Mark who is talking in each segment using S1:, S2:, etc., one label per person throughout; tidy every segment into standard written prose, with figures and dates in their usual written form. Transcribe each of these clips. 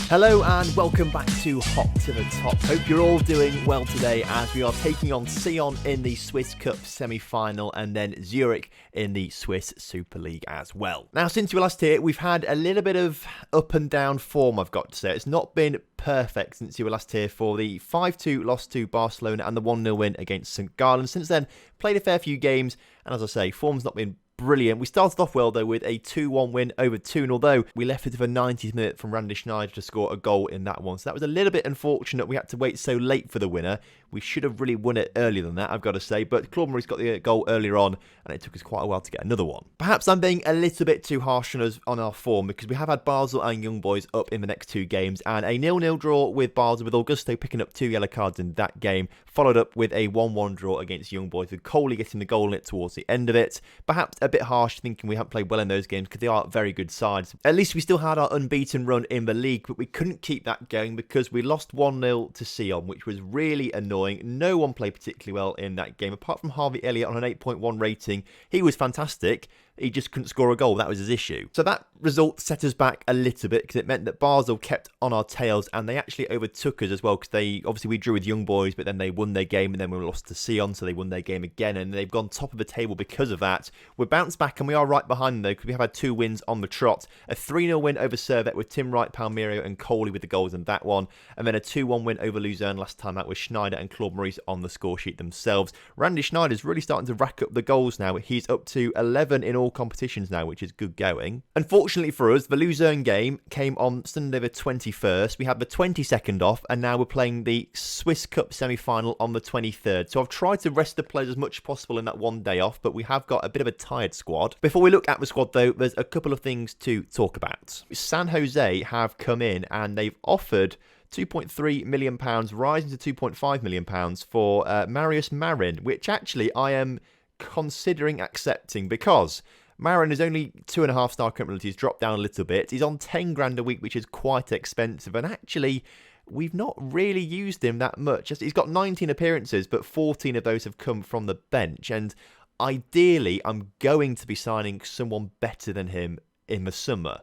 S1: Hello and welcome back to Hot to the Top. Hope you're all doing well today as we are taking on Sion in the Swiss Cup semi-final and then Zurich in the Swiss Super League as well. Now, since you were last here, we've had a little bit of up and down form, I've got to say. It's not been perfect since you were last here for the 5-2 loss to Barcelona and the 1-0 win against St. Gallen. Since then, played a fair few games and as I say, form's not been brilliant. We started off well though with a 2-1 win over Thun, although we left it to the 90th minute from Randy Schneider to score a goal in that one. So that was a little bit unfortunate. We had to wait so late for the winner. We should have really won it earlier than that, I've got to say. But Claude Murray's got the goal earlier on, and it took us quite a while to get another one. Perhaps I'm being a little bit too harsh on us on our form, because we have had Basel and Young Boys up in the next two games, and a 0-0 draw with Basel, with Augusto picking up 2 yellow cards in that game, followed up with a 1-1 draw against Young Boys, with Coley getting the goal in it towards the end of it. Perhaps a bit harsh, thinking we haven't played well in those games, because they are very good sides. At least we still had our unbeaten run in the league, but we couldn't keep that going because we lost 1-0 to Sion, which was really annoying. No one played particularly well in that game, apart from Harvey Elliott on an 8.1 rating. He was fantastic. He just couldn't score a goal. That was his issue. So that result set us back a little bit, because it meant that Basel kept on our tails and they actually overtook us as well, because obviously we drew with Young Boys, but then they won their game and then we lost to Sion, so they won their game again and they've gone top of the table because of that. We're bounced back and we are right behind them though, because we have had 2 wins on the trot. A 3-0 win over Servette with Tim Wright, Palmiro and Coley with the goals in that one, and then a 2-1 win over Luzerne last time out with Schneider and Claude Maurice on the score sheet themselves. Randy Schneider's really starting to rack up the goals now. He's up to 11 in all competitions now, which is good going. Unfortunately for us, the Luzerne game came on Sunday the 21st. We had the 22nd off, and now we're playing the Swiss Cup semi-final on the 23rd. So I've tried to rest the players as much as possible in that one day off, but we have got a bit of a tired squad. Before we look at the squad though, there's a couple of things to talk about. San Jose have come in and they've offered £2.3 million, rising to £2.5 million for Marius Marin, which actually I am considering accepting, because Marin is only 2.5-star currently. He's dropped down a little bit. He's on 10 grand a week, which is quite expensive. And actually, we've not really used him that much. He's got 19 appearances, but 14 of those have come from the bench. And ideally, I'm going to be signing someone better than him in the summer.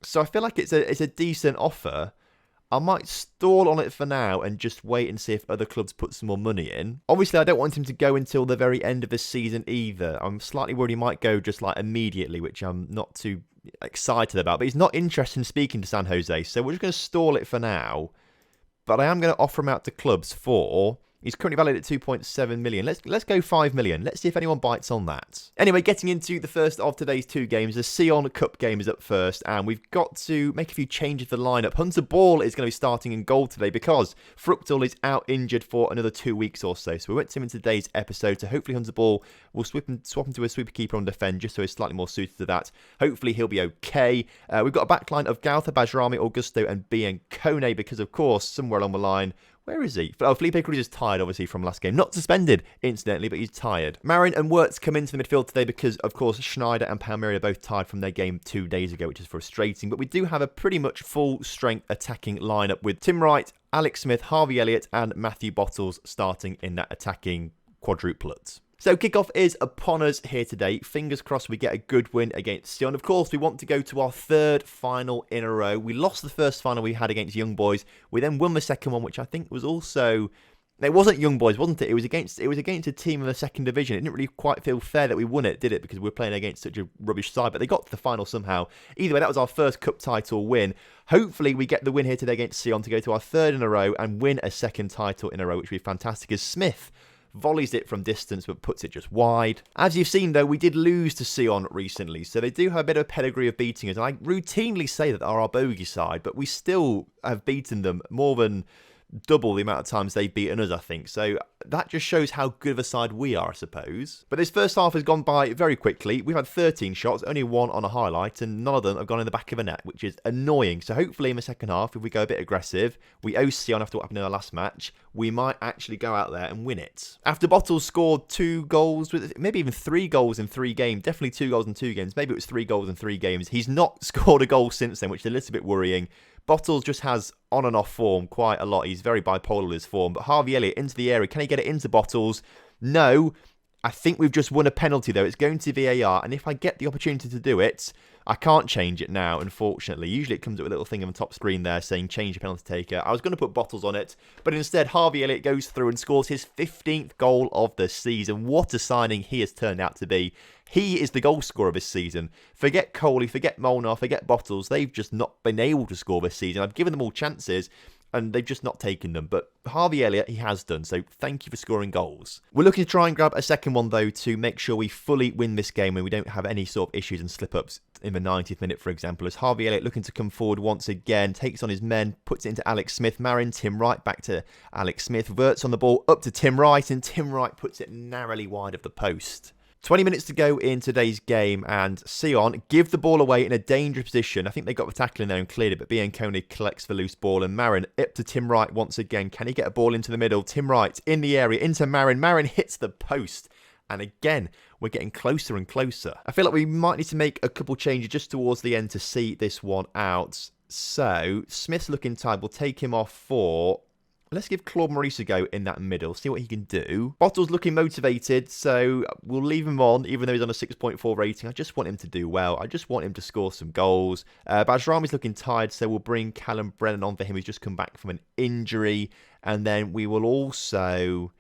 S1: So I feel like it's a decent offer. I might stall on it for now and just wait and see if other clubs put some more money in. Obviously, I don't want him to go until the very end of the season either. I'm slightly worried he might go just like immediately, which I'm not too excited about. But he's not interested in speaking to San Jose, so we're just going to stall it for now. But I am going to offer him out to clubs for... He's currently valued at 2.7 million. Let's go 5 million. Let's see if anyone bites on that. Anyway, getting into the first of today's 2 games, the Sion Cup game is up first, and we've got to make a few changes to the lineup. Hunter Ball is going to be starting in goal today because Fruchtel is out injured for another 2 weeks or so. So we went to him in today's episode. So hopefully Hunter Ball will swap him to a sweeper keeper on defend, just so he's slightly more suited to that. Hopefully he'll be okay. We've got a backline of Gautha, Bajrami, Augusto, and Bien Kone because, of course, somewhere along the line, where is he? Oh, Felipe Cruz is tired, obviously, from last game. Not suspended, incidentally, but he's tired. Marin and Wirtz come into the midfield today because, of course, Schneider and Palmieri are both tired from their game 2 days ago, which is frustrating. But we do have a pretty much full-strength attacking lineup with Tim Wright, Alex Smith, Harvey Elliott, and Matthew Bottles starting in that attacking quadruplet. So kickoff is upon us here today. Fingers crossed we get a good win against Sion. Of course, we want to go to our 3rd final in a row. We lost the first final we had against Young Boys. We then won the second one, which I think was also... It wasn't Young Boys, wasn't it? It was against a team in the 2nd division. It didn't really quite feel fair that we won it, did it? Because we were playing against such a rubbish side. But they got to the final somehow. Either way, that was our first cup title win. Hopefully, we get the win here today against Sion to go to our 3rd in a row and win a 2nd title in a row, which would be fantastic. As Smith volleys it from distance but puts it just wide. As you've seen though, we did lose to Sion recently, so they do have a bit of a pedigree of beating us, and I routinely say that they are our bogey side, but we still have beaten them more than double the amount of times they've beaten us, I think. So that just shows how good of a side we are, I suppose. But this first half has gone by very quickly. We've had 13 shots, only 1 on a highlight, and none of them have gone in the back of a net, which is annoying. So hopefully in the second half, if we go a bit aggressive, we owe Sion after what happened in our last match, we might actually go out there and win it. After Bottles scored 2 goals, maybe even 3 goals in 3 games, definitely 2 goals in 2 games, maybe it was 3 goals in 3 games, he's not scored a goal since then, which is a little bit worrying. Bottles just has on and off form quite a lot. He's very bipolar in his form. But Harvey Elliott into the area. Can he get it into Bottles? No. I think we've just won a penalty, though. It's going to VAR. And if I get the opportunity to do it, I can't change it now, unfortunately. Usually it comes up with a little thing on the top screen there saying change your penalty taker. I was going to put Bottles on it, but instead Harvey Elliott goes through and scores his 15th goal of the season. What a signing he has turned out to be. He is the goal scorer this season. Forget Coley, forget Molnar, forget Bottles. They've just not been able to score this season. I've given them all chances, and they've just not taken them. But Harvey Elliott, he has done, so thank you for scoring goals. We're looking to try and grab a second one, though, to make sure we fully win this game and we don't have any sort of issues and slip-ups in the 90th minute, for example, as Harvey Elliott looking to come forward once again, takes on his men, puts it into Alex Smith, Marin, Tim Wright, back to Alex Smith, verts on the ball, up to Tim Wright, and Tim Wright puts it narrowly wide of the post. 20 minutes to go in today's game, and Sion give the ball away in a dangerous position. I think they got the tackle in there and cleared it, but Bianconi collects the loose ball, and Marin up to Tim Wright once again. Can he get a ball into the middle? Tim Wright in the area, into Marin. Marin hits the post, and again, we're getting closer and closer. I feel like we might need to make a couple changes just towards the end to see this one out. So, Smith's looking tired. We'll take him off for... Let's give Claude Maurice a go in that middle, see what he can do. Bottle's looking motivated, so we'll leave him on, even though he's on a 6.4 rating. I just want him to do well. I just want him to score some goals. Bajrami's looking tired, so we'll bring Callum Brennan on for him. He's just come back from an injury. And then we will also...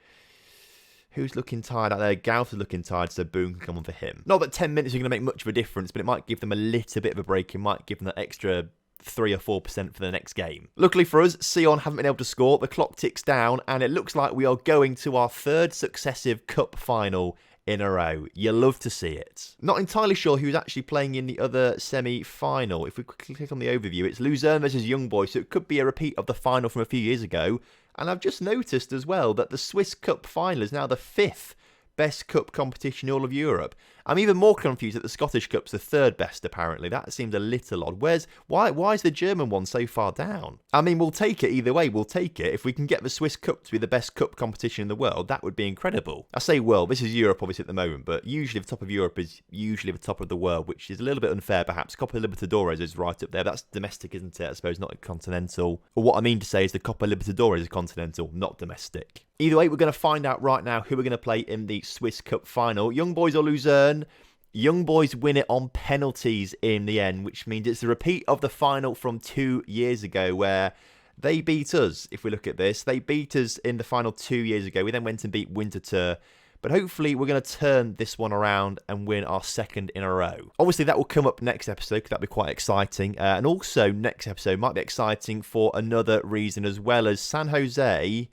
S1: Who's looking tired out there? Gauth is looking tired, so Boone can come on for him. Not that 10 minutes are going to make much of a difference, but it might give them a little bit of a break. It might give them that extra 3 or 4% for the next game. Luckily for us, Sion haven't been able to score. The clock ticks down, and it looks like we are going to our third successive cup final in a row. You love to see it. Not entirely sure who's actually playing in the other semi-final. If we click on the overview, it's Luzerne versus Young Boys, so it could be a repeat of the final from a few years ago. And I've just noticed as well that the Swiss Cup final is now the 5th best cup competition in all of Europe. I'm even more confused that the Scottish Cup's the 3rd best, apparently. That seems a little odd. Why is the German one so far down? I mean, we'll take it either way. We'll take it. If we can get the Swiss Cup to be the best cup competition in the world, that would be incredible. I say world. This is Europe, obviously, at the moment, but usually the top of Europe is usually the top of the world, which is a little bit unfair, perhaps. Copa Libertadores is right up there. That's domestic, isn't it? I suppose not continental. But what I mean to say is the Copa Libertadores is continental, not domestic. Either way, we're going to find out right now who we're going to play in the Swiss Cup final. Young Boys or Luzerne. Young Boys win it on penalties in the end, which means it's a repeat of the final from 2 years ago where they beat us. If we look at this, they beat us in the final 2 years ago. We then went and beat Winterthur. But hopefully we're going to turn this one around and win our 2nd in a row. Obviously that will come up next episode because that'll be quite exciting. And also next episode might be exciting for another reason as well, as San Jose...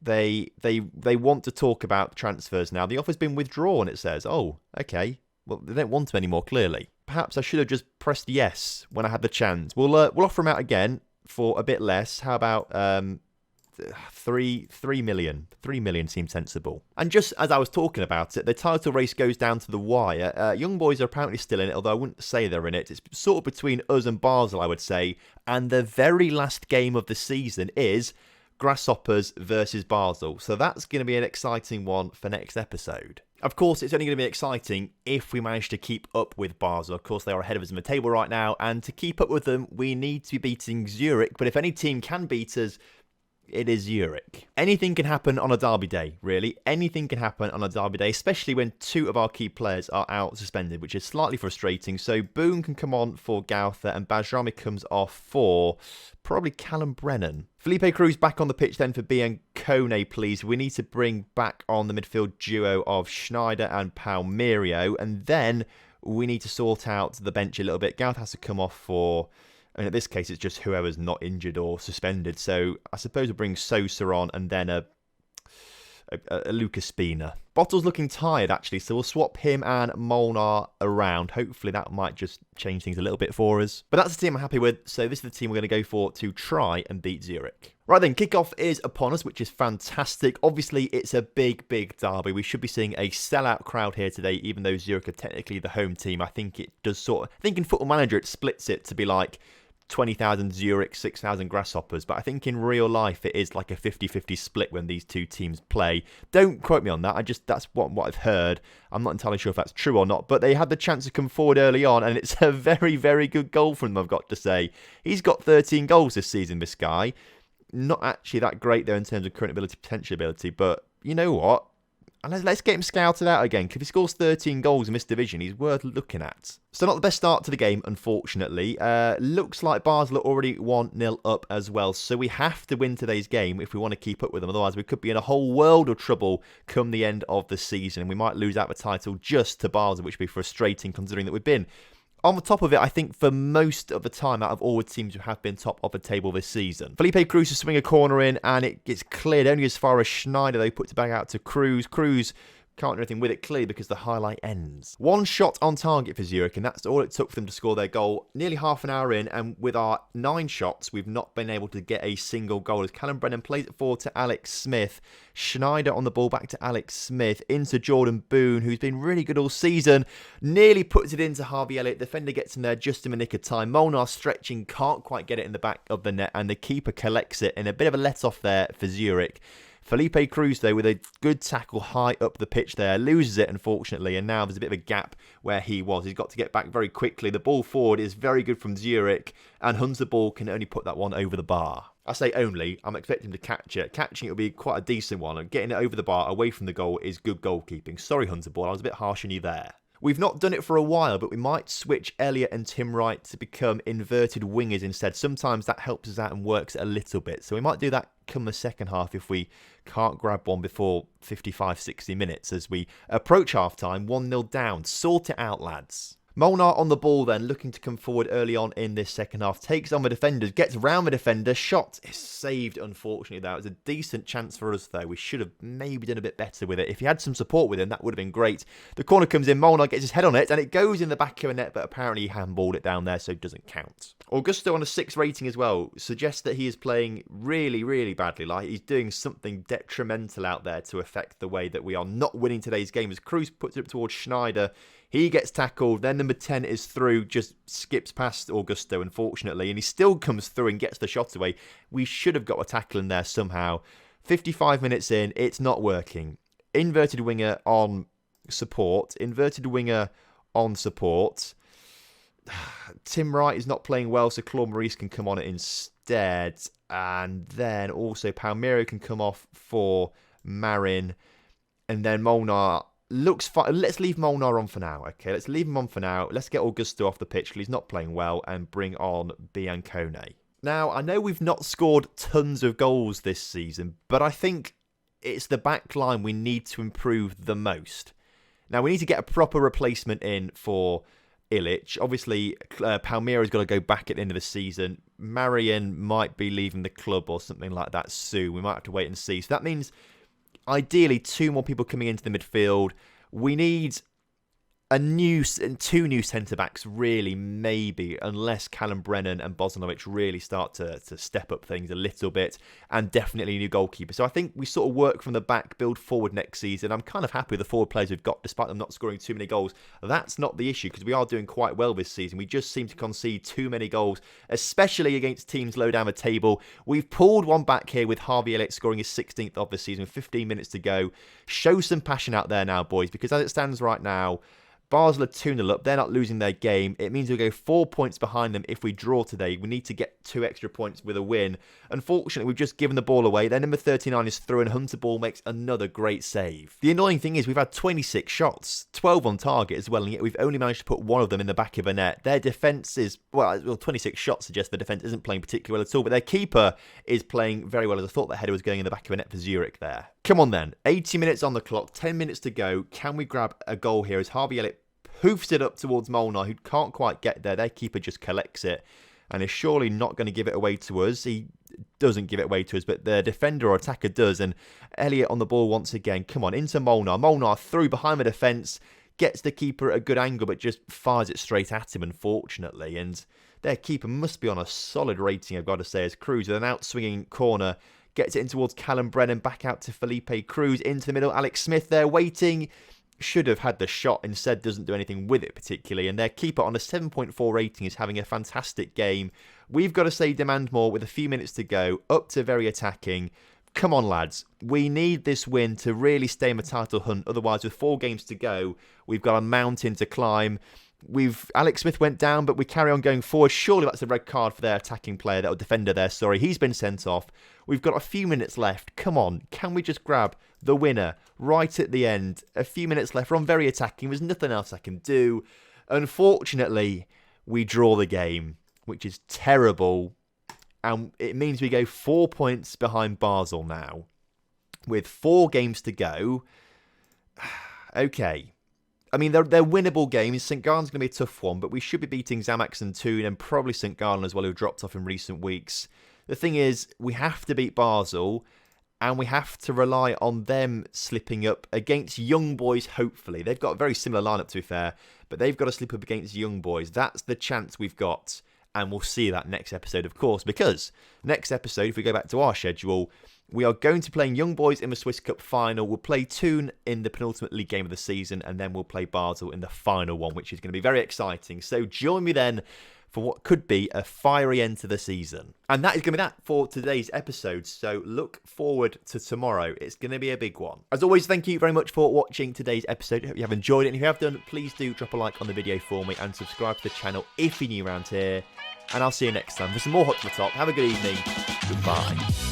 S1: They want to talk about transfers now. The offer's been withdrawn, it says. Oh, okay. Well, they don't want them anymore, clearly. Perhaps I should have just pressed yes when I had the chance. We'll offer them out again for a bit less. How about 3 million? 3 million seems sensible. And just as I was talking about it, the title race goes down to the wire. Young Boys are apparently still in it, although I wouldn't say they're in it. It's sort of between us and Basel, I would say. And the very last game of the season is Grasshoppers versus Basel. So that's going to be an exciting one for next episode. Of course, it's only going to be exciting if we manage to keep up with Basel. Of course, they are ahead of us in the table right now. And to keep up with them, we need to be beating Zurich. But if any team can beat us, it is Zurich. Anything can happen on a derby day, really. Anything can happen on a derby day, especially when 2 of our key players are out suspended, which is slightly frustrating. So Boone can come on for Gauther and Bajrami comes off for probably Callum Brennan. Felipe Cruz back on the pitch then for Biancone, please. We need to bring back on the midfield duo of Schneider and Palmerio, and then we need to sort out the bench a little bit. Gauther has to come off for... And in this case, it's just whoever's not injured or suspended. So I suppose we'll bring Sosa on and then a Lucas Spina. Bottle's looking tired, actually, so we'll swap him and Molnar around. Hopefully that might just change things a little bit for us. But that's the team I'm happy with, so this is the team we're going to go for to try and beat Zurich. Right then, kickoff is upon us, which is fantastic. Obviously, it's a big, big derby. We should be seeing a sellout crowd here today, even though Zurich are technically the home team. I think it does sort of... I think in Football Manager, it splits it to be like 20,000 Zurich, 6,000 Grasshoppers, but I think in real life it is like a 50-50 split when these two teams play. Don't quote me on that, that's what I've heard. I'm not entirely sure if that's true or not, but they had the chance to come forward early on, and it's a very, very good goal from them, I've got to say. He's got 13 goals this season, this guy. Not actually that great, though, in terms of current ability, potential ability, but you know what? And let's get him scouted out again, because if he scores 13 goals in this division, he's worth looking at. So not the best start to the game, unfortunately. Looks like Basel are already 1-0 up as well, so we have to win today's game if we want to keep up with them. Otherwise, we could be in a whole world of trouble come the end of the season, and we might lose out the title just to Basel, which would be frustrating considering that we've been on the top of it, I think, for most of the time out of all teams who have been top of the table this season. Felipe Cruz to swing a corner in, and it gets cleared only as far as Schneider. They put it back out to Cruz. Cruz can't do anything with it, clearly, because the highlight ends. One shot on target for Zurich, and that's all it took for them to score their goal. Nearly half an hour in, and with our 9 shots, we've not been able to get a single goal. As Callum Brennan plays it forward to Alex Smith. Schneider on the ball back to Alex Smith. Into Jordan Boone, who's been really good all season. Nearly puts it into Harvey Elliott. Defender gets in there just in the nick of time. Molnar stretching, can't quite get it in the back of the net, and the keeper collects it in a bit of a let-off there for Zurich. Felipe Cruz, though, with a good tackle high up the pitch there, loses it, unfortunately, and now there's a bit of a gap where he was. He's got to get back very quickly. The ball forward is very good from Zurich, and Hunter Ball can only put that one over the bar. I say only, I'm expecting him to catch it. Catching it will be quite a decent one, and getting it over the bar away from the goal is good goalkeeping. Sorry, Hunter Ball, I was a bit harsh on you there. We've not done it for a while, but we might switch Elliott and Tim Wright to become inverted wingers instead. Sometimes that helps us out and works a little bit. So we might do that come the second half if we can't grab one before 55, 60 minutes as we approach half-time, 1-0 down. Sort it out, lads. Molnar on the ball then, looking to come forward early on in this second half. Takes on the defenders, gets round the defender. Shot is saved, unfortunately, though. It was a decent chance for us, though. We should have maybe done a bit better with it. If he had some support with him, that would have been great. The corner comes in, Molnar gets his head on it, and it goes in the back of the net, but apparently he handballed it down there, so it doesn't count. Augusto on a 6 rating as well suggests that he is playing really, really badly. Like, he's doing something detrimental out there to affect the way that we are not winning today's game. As Cruz puts it up towards Schneider, he gets tackled, then number 10 is through, just skips past Augusto, unfortunately, and he still comes through and gets the shot away. We should have got a tackle in there somehow. 55 minutes in, it's not working. Inverted winger on support. Tim Wright is not playing well, so Claude Maurice can come on it instead. And then also Palmeiro can come off for Marin. And then Molnar looks fine. Let's leave Molnar on for now, okay? Let's leave him on for now. Let's get Augusto off the pitch because he's not playing well and bring on Biancone. Now, I know we've not scored tons of goals this season, but I think it's the back line we need to improve the most. Now, we need to get a proper replacement in for Illich. Obviously, Palmeiro's got to go back at the end of the season. Marian might be leaving the club or something like that soon. We might have to wait and see. So that means, ideally, 2 more people coming into the midfield. We need two new centre-backs, really, maybe, unless Callum Brennan and Bosanovic really start to step up things a little bit, and definitely a new goalkeeper. So I think we sort of work from the back, build forward next season. I'm kind of happy with the forward players we've got, despite them not scoring too many goals. That's not the issue, because we are doing quite well this season. We just seem to concede too many goals, especially against teams low down the table. We've pulled one back here with Harvey Elliott scoring his 16th of the season with 15 minutes to go. Show some passion out there now, boys, because as it stands right now, Basel are 2-0 up. They're not losing their game. It means we'll go 4 points behind them if we draw today. We need to get 2 extra points with a win. Unfortunately, we've just given the ball away. Their number 39 is through, and Hunter Ball makes another great save. The annoying thing is we've had 26 shots, 12 on target as well, and yet we've only managed to put 1 of them in the back of the net. Their defence is, well, 26 shots suggest the defence isn't playing particularly well at all, but their keeper is playing very well, as I thought the header was going in the back of the net for Zurich there. Come on then, 80 minutes on the clock, 10 minutes to go. Can we grab a goal here as Harvey Elliott hoofs it up towards Molnar, who can't quite get there. Their keeper just collects it and is surely not going to give it away to us. He doesn't give it away to us, but the defender or attacker does. And Elliott on the ball once again. Come on, into Molnar. Molnar through behind the defence, gets the keeper at a good angle, but just fires it straight at him, unfortunately. And their keeper must be on a solid rating, I've got to say, as Cruz with an out-swinging corner gets it in towards Callum Brennan, back out to Felipe Cruz, into the middle. Alex Smith there waiting. Should have had the shot, instead doesn't do anything with it particularly, and their keeper on a 7.4 rating is having a fantastic game. We've got to say demand more with a few minutes to go, up to very attacking. Come on, lads. We need this win to really stay in the title hunt. Otherwise, with 4 games to go, we've got a mountain to climb. Alex Smith went down, but we carry on going forward. Surely that's a red card for their attacking player, their defender there, sorry. He's been sent off. We've got a few minutes left. Come on, can we just grab the winner right at the end? A few minutes left. We're on very attacking. There's nothing else I can do. Unfortunately, we draw the game, which is terrible. And it means we go 4 points behind Basel now, with 4 games to go. Okay. I mean, they're winnable games. St. Gallen's going to be a tough one, but we should be beating Zamax and Thun and probably St. Gallen as well, who dropped off in recent weeks. The thing is, we have to beat Basel, and we have to rely on them slipping up against Young Boys, hopefully. They've got a very similar lineup, to be fair, but they've got to slip up against Young Boys. That's the chance we've got, and we'll see that next episode, of course, because next episode, if we go back to our schedule, we are going to play Young Boys in the Swiss Cup final. We'll play Thun in the penultimate league game of the season, and then we'll play Basel in the final one, which is going to be very exciting. So join me then for what could be a fiery end to the season. And that is going to be that for today's episode. So look forward to tomorrow. It's going to be a big one. As always, thank you very much for watching today's episode. I hope you have enjoyed it. And if you have done, please do drop a like on the video for me and subscribe to the channel if you're new around here. And I'll see you next time for some more Hot to the Top. Have a good evening. Goodbye.